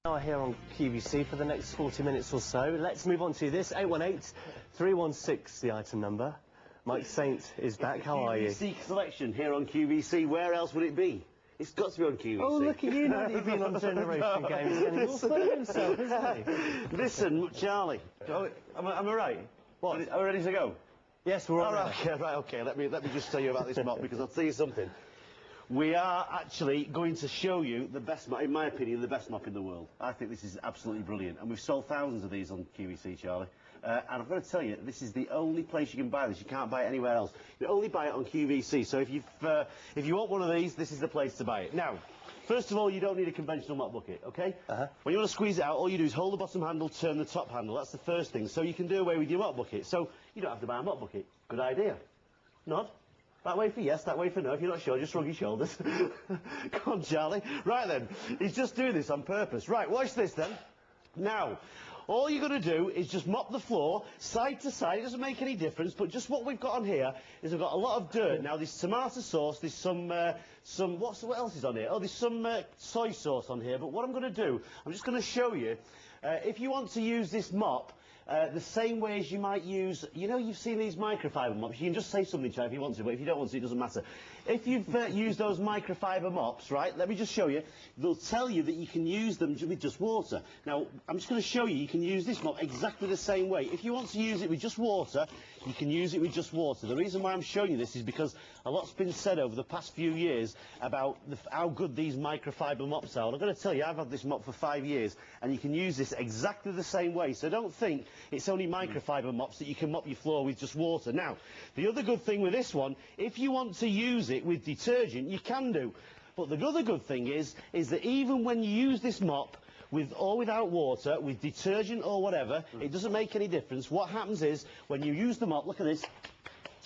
Are here on QVC for the next 40 minutes or so. Let's move on to this. 818-316, the item number. Mike Saint is back. How are you? QVC selection here on QVC. Where else would it be? It's got to be on QVC. Oh, look at you, not even on Generation Games. And he's all full of himself, isn't he? Listen, Charlie. Am I right? What? Are we ready to go? Yes, we're all right. Okay. Let me just tell you about this mop, because I'll tell you something. We are actually going to show you the best mop, in my opinion, the best mop in the world. I think this is absolutely brilliant, and we've sold thousands of these on QVC, Charlie. And I've got to tell you, this is the only place you can buy this. You can't buy it anywhere else. You only buy it on QVC. So if you want one of these, this is the place to buy it. Now, first of all, you don't need a conventional mop bucket, okay? When you want to squeeze it out, all you do is hold the bottom handle, turn the top handle. That's the first thing. So you can do away with your mop bucket. So you don't have to buy a mop bucket. Good idea. Nod. That way for yes, that way for no. If you're not sure, just shrug your shoulders. Come on, Charlie. Right then, he's just doing this on purpose. Right, watch this then. Now, all you're going to do is just mop the floor side to side. It doesn't make any difference, but just what we've got on here is we've got a lot of dirt. Now, there's tomato sauce, there's some what else is on here? Oh, there's some soy sauce on here. But what I'm going to do, I'm just going to show you, if you want to use this mop, the same way as you might use, you know, you've seen these microfiber mops. You can just say something, Charlie, if you want to, but if you don't want to, it doesn't matter. If you've used those microfiber mops, right, let me just show you. They'll tell you that you can use them with just water. Now, I'm just going to show you can use this mop exactly the same way. If you want to use it with just water, you can use it with just water. The reason why I'm showing you this is because a lot's been said over the past few years about how good these microfiber mops are. And I've got to tell you, I've had this mop for 5 years, and you can use this exactly the same way. So don't think it's only microfiber mops that you can mop your floor with just water. Now, the other good thing with this one, if you want to use it with detergent, you can do. But the other good thing is that even when you use this mop, with or without water, with detergent or whatever, it doesn't make any difference. What happens is, when you use the mop, look at this,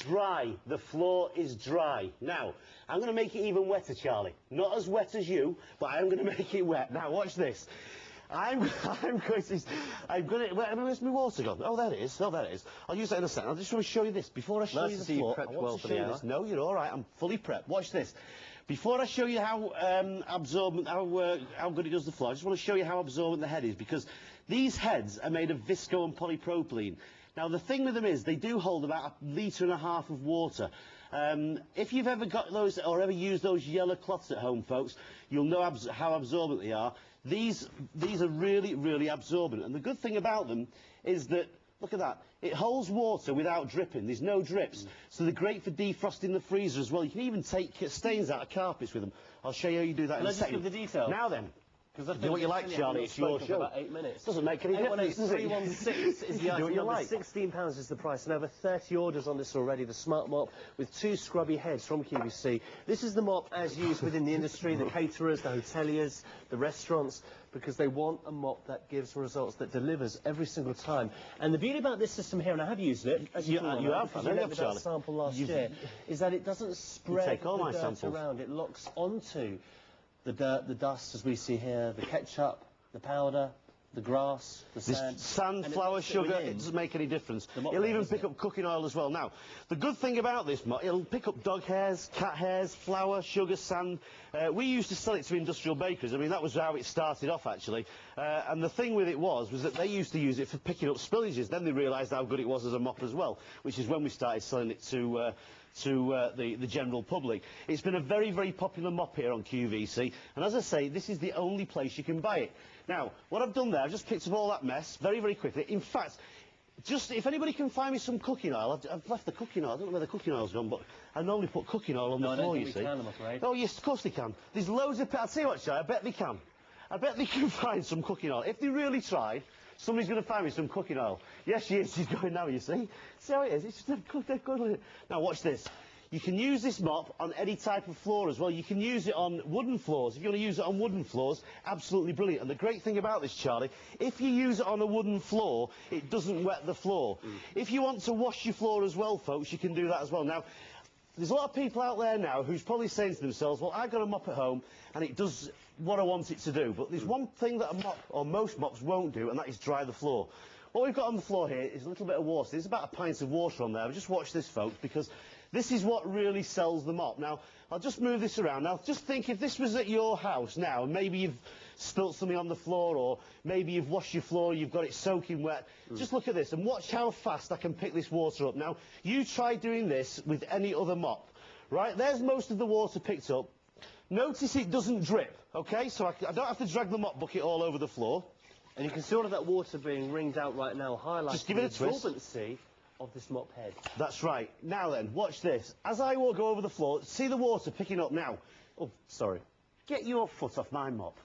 dry. The floor is dry. Now, I'm going to make it even wetter, Charlie. Not as wet as you, but I'm going to make it wet. Now, watch this. Where's my water gone? Oh, there it is. Oh, there it is. I'll use that in a second. I just want to show you this. Before I show you the floor, I want to show you this. No, you're all right. I'm fully prepped. Watch this. Before I show you how absorbent, how good it does the floor, I just want to show you how absorbent the head is, because these heads are made of visco and polypropylene. Now, the thing with them is they do hold about 1.5 litres of water. If you've ever got those or ever used those yellow cloths at home, folks, you'll know how absorbent they are. These are really, really absorbent. And the good thing about them is that, look at that, it holds water without dripping. There's no drips. So they're great for defrosting the freezer as well. You can even take stains out of carpets with them. I'll show you how you do that in a second. Let's give the details. Now then. Because do what you like, Charlie. It's your show. About 8 minutes. Doesn't make any difference, does it? 316 is the item number. Like. £16 is the price, and over 30 orders on this already. The Smart Mop with 2 scrubby heads from QVC. This is the mop as used within the industry, the caterers, the hoteliers, the restaurants, because they want a mop that gives results, that delivers every single time. And the beauty about this system here, and I have used it, as you have, because you let that sample last year, is that it doesn't spread the dirt around. It locks onto the dirt, the dust, as we see here, the ketchup, the powder, the grass, the sand. Sand, flour, sugar, it doesn't make any difference. It'll even pick up cooking oil as well. Now, the good thing about this mop, it'll pick up dog hairs, cat hairs, flour, sugar, sand. We used to sell it to industrial bakeries. I mean, that was how it started off, actually. And the thing with it was that they used to use it for picking up spillages. Then they realised how good it was as a mop as well, which is when we started selling it to the general public. It's been a very, very popular mop here on QVC, and as I say, this is the only place you can buy it. Now, what I've done there, I've just picked up all that mess very, very quickly. In fact, just if anybody can find me some cooking oil, I've left the cooking oil. I don't know where the cooking oil's gone, but I normally put cooking oil on the floor, you see. No, I don't think we can, I'm afraid. Oh, yes, of course they can. There's loads of... I'll tell you what, Shai, I bet they can. I bet they can find some cooking oil. If they really try, somebody's going to find me some cooking oil. Yes, she is. She's going now, you see. See how it is? It's just good. Now, watch this. You can use this mop on any type of floor as well. You can use it on wooden floors. If you want to use it on wooden floors, absolutely brilliant. And the great thing about this, Charlie, if you use it on a wooden floor, it doesn't wet the floor. If you want to wash your floor as well, folks, you can do that as well. Now, there's a lot of people out there now who's probably saying to themselves, well, I've got a mop at home and it does what I want it to do. But there's one thing that a mop, or most mops, won't do, and that is dry the floor. What we've got on the floor here is a little bit of water. There's about a pint of water on there. Just watch this, folks, because this is what really sells the mop. Now, I'll just move this around. Now, just think if this was at your house now, maybe spilt something on the floor, or maybe you've washed your floor, you've got it soaking wet. Just look at this and watch how fast I can pick this water up. Now, you try doing this with any other mop. Right, there's most of the water picked up. Notice it doesn't drip, okay? So I don't have to drag the mop bucket all over the floor. And you can see all of that water being wringed out right now, highlighting Just give it a the twist. absorbency of this mop head. That's right. Now then, watch this. As I will go over the floor, see the water picking up now. Oh, sorry. Get your foot off my mop.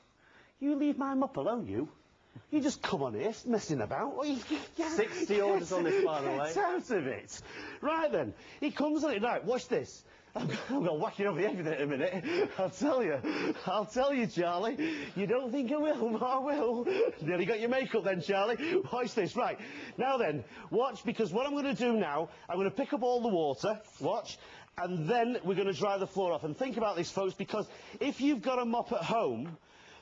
You leave my mop alone, you. You just come on here, messing about. 60 orders on this, by the way. Get out of it. Right then, he comes on it. Right, watch this. I'm going to whack you over the head with it in a minute. I'll tell you, Charlie. You don't think I will, but I will. Nearly got your makeup then, Charlie. Watch this. Right, now then, watch, because what I'm going to do now, I'm going to pick up all the water, watch, and then we're going to dry the floor off. And think about this, folks, because if you've got a mop at home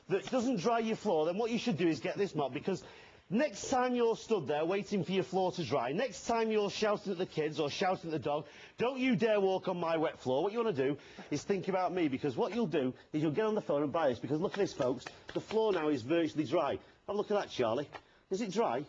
that doesn't dry your floor, then what you should do is get this mop, because next time you're stood there waiting for your floor to dry, next time you're shouting at the kids or shouting at the dog, don't you dare walk on my wet floor. What you want to do is think about me, because what you'll do is you'll get on the phone and buy this, because look at this, folks. The floor now is virtually dry. Have a look at that, Charlie. Is it dry?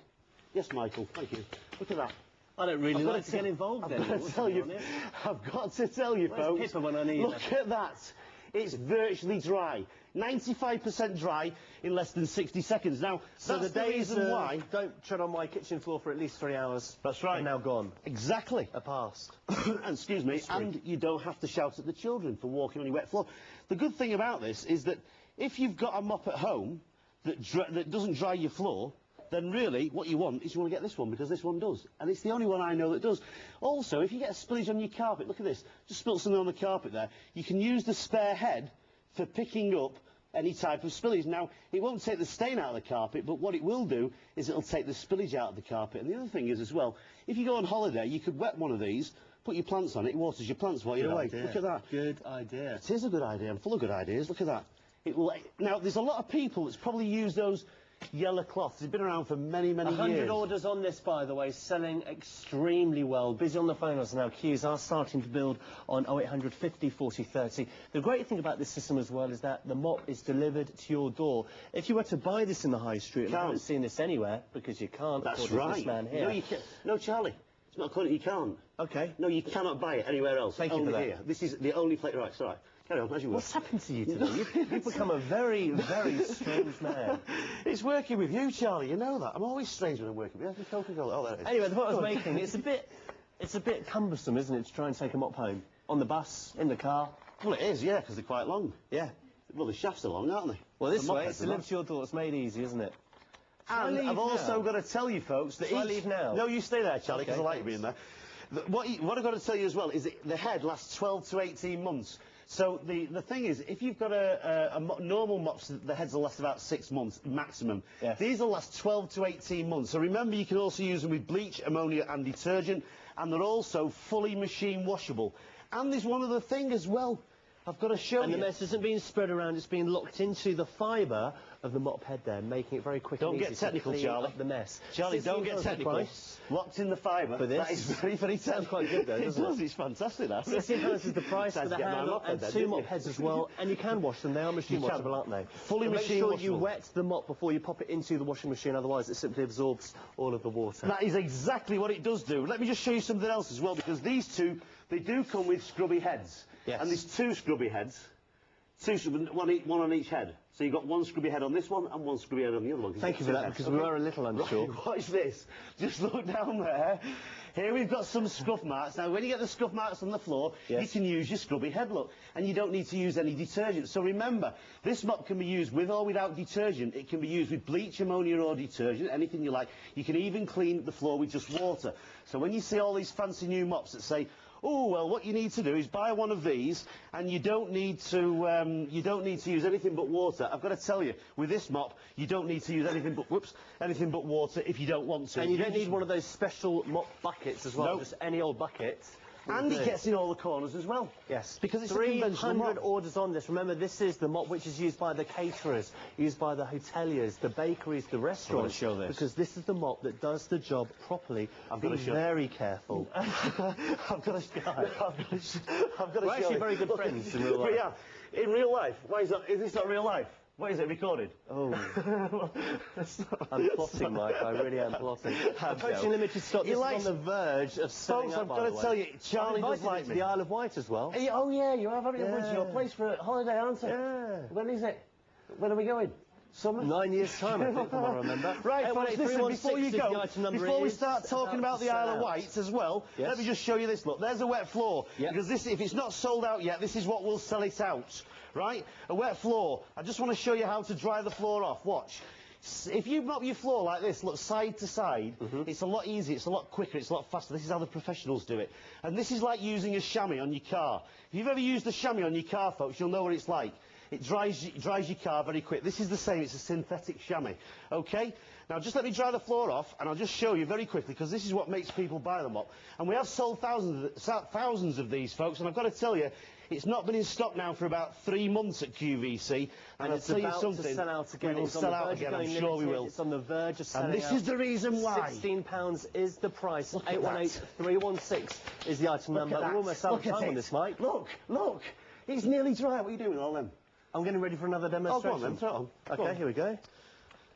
Yes, Michael. Thank you. Look at that. I don't really like to get involved in it. I've got to tell you, folks. Pippa when I need look at that. It's virtually dry. 95% dry in less than 60 seconds. Now, so that's the days reason why... Don't tread on my kitchen floor for at least 3 hours. That's right. Are now gone. Exactly. Are past. And, excuse me, and you don't have to shout at the children for walking on your wet floor. The good thing about this is that if you've got a mop at home that doesn't dry your floor, then really what you want is you want to get this one, because this one does. And it's the only one I know that does. Also, if you get a spillage on your carpet, look at this, just spilt something on the carpet there, you can use the spare head for picking up any type of spillage. Now, it won't take the stain out of the carpet, but what it will do is it'll take the spillage out of the carpet. And the other thing is as well, if you go on holiday, you could wet one of these, put your plants on it, it waters your plants while you're away. Look at that. Good idea. It is a good idea. I'm full of good ideas. Look at that. It will. Now, there's a lot of people that's probably used those yellow cloths. They've been around for many, many years. 100 orders on this, by the way, selling extremely well. Busy on the phone us now. Queues are starting to build on 0800 50 40 30. The great thing about this system as well is that the mop is delivered to your door. If you were to buy this in the high street, and I haven't seen this anywhere, because you can't. That's right. This man here. No, you can't. No, Charlie. It's not according. You can't. Okay. No, you cannot buy it anywhere else. Thank you for that. Here. This is the only place. Right, sorry. Carry on, as you will. What's happened to you today? You've become a very, very strange man. It's working with you, Charlie. You know that. I'm always strange when I'm working with you. Coca-Cola. Oh, there it is. Anyway, the point I was making, it's a bit cumbersome, isn't it, to try and take a mop home? On the bus, in the car. Well, it is, yeah, because they're quite long. Yeah. Well, the shafts are long, aren't they? Well, this way, it's delivered to your door. It's made easy, isn't it? And I've also got to tell you, folks, that I leave now? No, you stay there, Charlie, because Okay, I like you being there. What I've got to tell you as well is that the head lasts 12 to 18 months. So the thing is, if you've got a normal mop, the heads will last about 6 months maximum. Yes. These will last 12 to 18 months. So remember, you can also use them with bleach, ammonia and detergent, and they're also fully machine washable. And there's one other thing as well. I've got to show you. And the mess isn't being spread around, it's being locked into the fibre of the mop head there, making it very quick and easy. Don't get technical, to clean Charlie. up the mess. Charlie, don't get technical. Price Locked in the fibre. for this. That is very, very technical. Sounds quite good though, doesn't it? It's fantastic, that. £16 is the price for the handle and 2 mop heads as well. And you can wash them. They are machine washable, aren't they? Fully machine washable. Make sure you wet the mop before you pop it into the washing machine, otherwise it simply absorbs all of the water. That is exactly what it does do. Let me just show you something else as well, because these two, they do come with scrubby heads. Yes. And there's 2 scrubby heads. One on each head. So you've got 1 scrubby head on this one and 1 scrubby head on the other one. Thank you for that, because we were a little unsure. Right, watch this. Just look down there. Here we've got some scuff marks. Now, when you get the scuff marks on the floor, yes, you can use your scrubby head, look. And you don't need to use any detergent. So remember, this mop can be used with or without detergent. It can be used with bleach, ammonia or detergent, anything you like. You can even clean the floor with just water. So when you see all these fancy new mops that say, oh, well, what you need to do is buy one of these, and you don't need to use anything but water. I've got to tell you, with this mop, you don't need to use anything but water if you don't want to. And you don't need one of those special mop buckets as well, Nope. Just any old bucket. And it gets in all the corners as well. Yes. Because it's 300 orders on this. Remember, this is the mop which is used by the caterers, used by the hoteliers, the bakeries, the restaurants. Show this. Because this is the mop that does the job properly. Be very careful. I've got to show We're actually very good friends in real life. But yeah, in real life. Why is that? Is this not real life? What is it, recorded? Oh. I'm plotting, Mike. I really am plotting. Approaching limited stock. This is on the verge of selling Folks, out, I've by got the to way. tell you, Charlie does like to me. the Isle of Wight as well. Oh, yeah, you have, haven't you? Yeah. It's your place for a holiday, aren't it? Yeah. When is it? When are we going? Summer? 9 years' time, I think, from what I remember. Right, folks, listen, before you go, before we start talking about the Isle of Wight as well, let me just show you this. Look, there's a wet floor. Because this, if it's not sold out yet, this is what will sell it out. Right? A wet floor. I just want to show you how to dry the floor off. Watch. If you mop your floor like this, look, side to side, it's a lot easier, it's a lot quicker, it's a lot faster. This is how the professionals do it. And this is like using a chamois on your car. If you've ever used a chamois on your car, folks, you'll know what it's like. It dries your car very quick. This is the same, it's a synthetic chamois. Okay? Now just let me dry the floor off, and I'll just show you very quickly, because this is what makes people buy the mop. And we have sold thousands of these, folks, and I've got to tell you, it's not been in stock now for about 3 months at QVC, and I'll tell you something. To sell out again. It will sell out again, I'm sure we will. It's on the verge of selling out. And this is the reason why. £16 is the price. 818-316 is the item number. We're almost out of time on this, Mike. Look, it's nearly dry. What are you doing with all them? I'm getting ready for another demonstration. Oh, go on then, throw it on. Okay, here we go.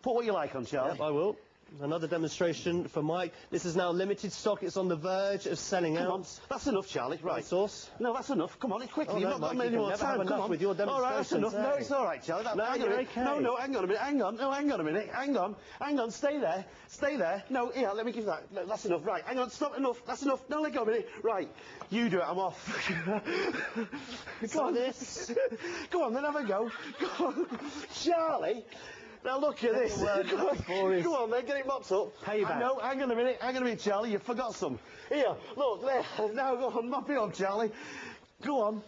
Put what you like on, Charlie. Yep, I will. Another demonstration for Mike. This is now limited stock. It's on the verge of selling out. Come on. That's enough, Charlie. Right. Sauce. No, that's enough. Come on, quickly. Oh, You've no, not got Mike, many more never time. have Come enough on. with your All right, that's enough. demonstrations, No, it's all right, Charlie. No, you're okay. No, hang on a minute. Hang on a minute. Hang on. Stay there. No, here, let me give that. No, that's enough. Right. Hang on. Stop. Enough. That's enough. No, let go a minute. Right. You do it. I'm off. Go on. This. Go on, then have a go. Go on. Charlie. Now look at this. Go on then, get it mopped up. Payback. No, hang on a minute, Charlie, you forgot some. Here, look, there. Now go on, mop it up, Charlie. Go on.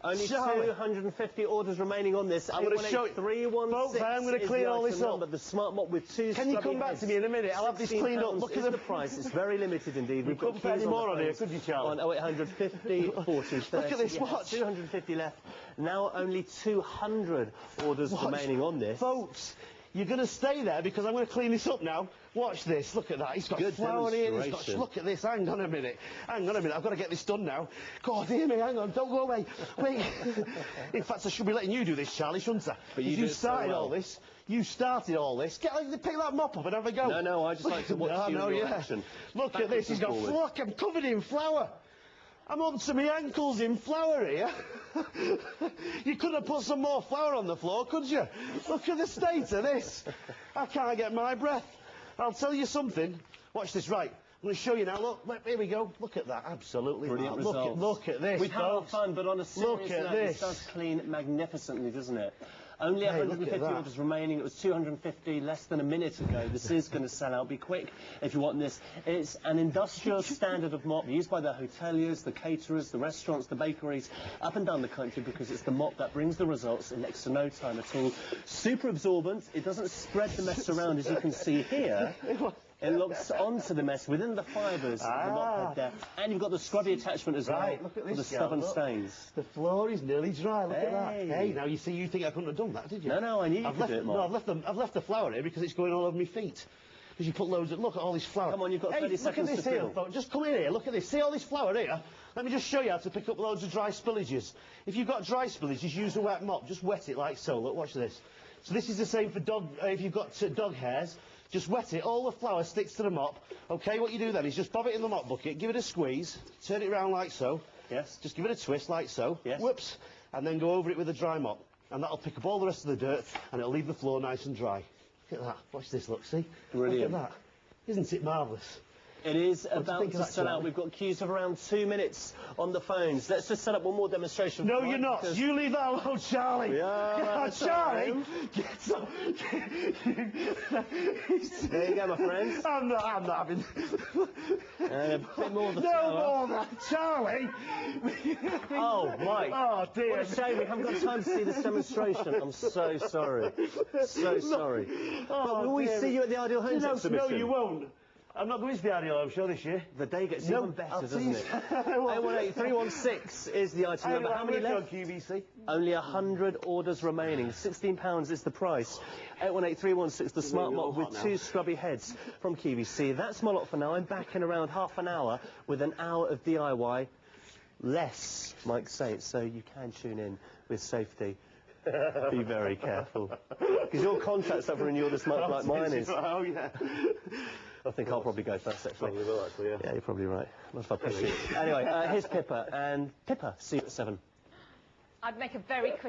Only Charlie. 250 orders remaining on this. I'm going to show you. 316. Folks, I am going to clean all this up. But the Smart Mop with 2 Can you come back to me in a minute? I'll have this cleaned up. Look at the price. It's very limited indeed. We couldn't put any more on here, could you, Charlie? On 0800 50 40 30. Look at this, watch. 250 left. Now only 200 orders remaining on this. Folks, you're going to stay there because I'm going to clean this up now. Watch this. Look at that. He's got flour in. Look at this. Hang on a minute. I've got to get this done now. God, hear me. Hang on. Don't go away. Wait. In fact, I should be letting you do this, Charlie, shouldn't I? But you started all this. You started all this. Pick that mop up and have a go. No, I just like to watch you in action. Look at this. He's got look, I'm covered in flour. I'm up to my ankles in flour here. You could have put some more flour on the floor, could you? Look at the state of this. I can't get my breath. I'll tell you something. Watch this, right. I'm going to show you now. Look, here we go. Look at that. Absolutely. Brilliant results. Look at this, We've had our fun, but on a serious note, this does clean magnificently, doesn't it? Only 150 orders remaining. It was 250 less than a minute ago. This is going to sell out. Be quick if you want this. It's an industrial standard of mop used by the hoteliers, the caterers, the restaurants, the bakeries up and down the country because it's the mop that brings the results in next to no time at all. Super absorbent. It doesn't spread the mess around, as you can see here. It locks onto the mess within the fibres of the mop head there. And you've got the scrubby attachment as well look at this, for the stubborn stains. The floor is nearly dry. Look at that. Hey, now you think I couldn't have done that, did you? No, I knew you could do it, Mark. No, I've left the flour here because it's going all over my feet. Because you put loads of... Look at all this flour. Come on, you've got 30 seconds to fill. Folks. Just come in here. Look at this. See all this flour here? Let me just show you how to pick up loads of dry spillages. If you've got dry spillages, use a wet mop. Just wet it like so. Look, watch this. So this is the same for dog... if you've got dog hairs, just wet it. All the flour sticks to the mop. OK, what you do then is just bob it in the mop bucket, give it a squeeze, turn it around like so. Yes. Just give it a twist like so. Yes. Whoops. And then go over it with a dry mop. And that'll pick up all the rest of the dirt, and it'll leave the floor nice and dry. Look at that. Watch this, look, see? Brilliant. Look at that. Isn't it marvellous? It is about to sell out. We've got queues of around 2 minutes on the phones. Let's just set up one more demonstration. No, you're not. You leave that alone, Charlie. Yeah, Charlie. Get up. There you go, my friends. I'm not having... And a bit more of the flour. No more, Charlie. Oh, Mike. Oh, dear. What a shame we haven't got time to see this demonstration. I'm so sorry. So sorry. But will we see you at the Ideal Homes exhibition? No, you won't. I'm not going to the Ideal Home Show this year. The day gets even better, doesn't it? 818-316 is the item number. How many left? QVC? Only 100 orders remaining. £16 is the price. 818-316, the Smart Mop with 2 scrubby heads from QVC. That's my lot for now. I'm back in around half an hour with an hour of DIY. Less, Mike say, so you can tune in with safety. Be very careful. Because your contract's up for renewal this month, like mine is. Oh, yeah. I think I'll probably go first, actually. Probably will, actually, yeah. Yeah, you're probably right. Not if I push you. Anyway, here's Pippa, and Pippa, see you at 7. I'd make a very quick